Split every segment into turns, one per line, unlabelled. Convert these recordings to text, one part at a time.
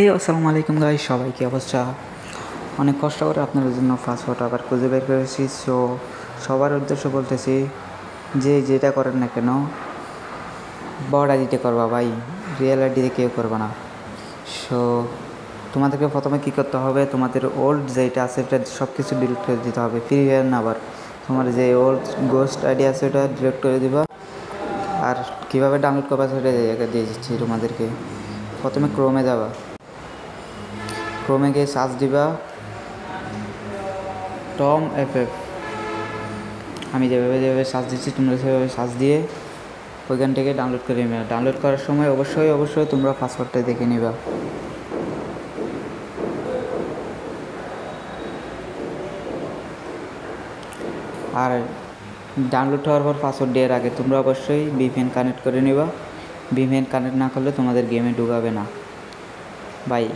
এই আসসালামু আলাইকুম গাইস, সবাই কি অবস্থা? অনেক কষ্ট করে আপনাদের জন্য পাসওয়ার্ড আবার খুঁজে বের করেছি। সো সবার উদ্দেশ্য বলতেছি, যে যেটা করেন না কেন বড় আইডিতে করবা ভাই, রিয়েল আইডিতে কেউ করবে না। সো তোমাদেরকে প্রথমে কী করতে হবে, তোমাদের ওল্ড যেটা আছে এটা সব কিছু ডিলিট করে দিতে হবে। ফ্রি ফায়ার না, আবার তোমার যে ওল্ড গোস্ট আইডি আছে ওটা ডিলিট করে দিবা। আর কীভাবে ডাউনলোড করবা সেটা দিয়ে দিচ্ছি তোমাদেরকে। প্রথমে ক্রোমে যাবা, ক্রোমে গিয়ে সার্চ দিবা টম এফএফ। আমি যেভাবে সার্চ দিচ্ছি তোমরা সেভাবে সার্চ দিয়ে ওইখান থেকে ডাউনলোড করে নেবে। ডাউনলোড করার সময় অবশ্যই তোমরা পাসওয়ার্ডটা দেখে নিবা। আর ডাউনলোড হওয়ার পর পাসওয়ার্ড দেওয়ার আগে তোমরা অবশ্যই ভিপিএন কানেক্ট করে নিবা। ভিপিএন কানেক্ট না করলে তোমাদের গেমে ঢুকাবে না ভাই।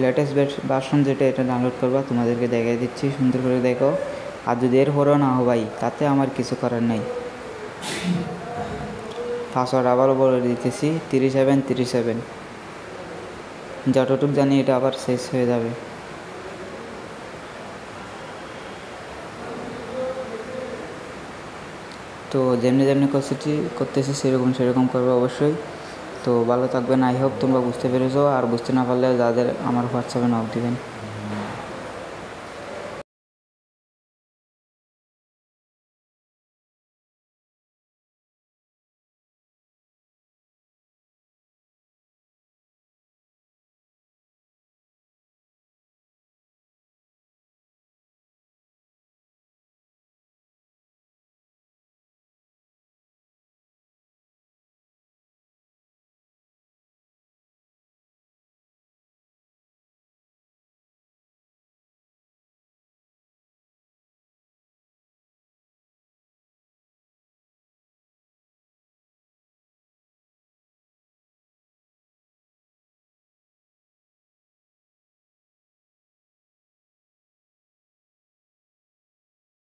লেটেস্ট ভার্সন যেটা, এটা ডাউনলোড করবা, তোমাদেরকে দেখাই দিচ্ছি, সুন্দর করে দেখো। আর যদি এর পরেও না হো ভাই, তাতে আমার কিছু করার নেই। পাসওয়ার্ড আবারও বলে দিতেছি, 3737। যতটুকু জানি এটা আবার শেষ হয়ে যাবে। তো যেমনি করতেছি সেরকম করবে অবশ্যই। তো ভালো থাকবেন, আই হোপ তোমরা বুঝতে পেরেছো। আর বুঝতে না পারলে যাদের আমার হোয়াটসঅ্যাপে নক দিবেন।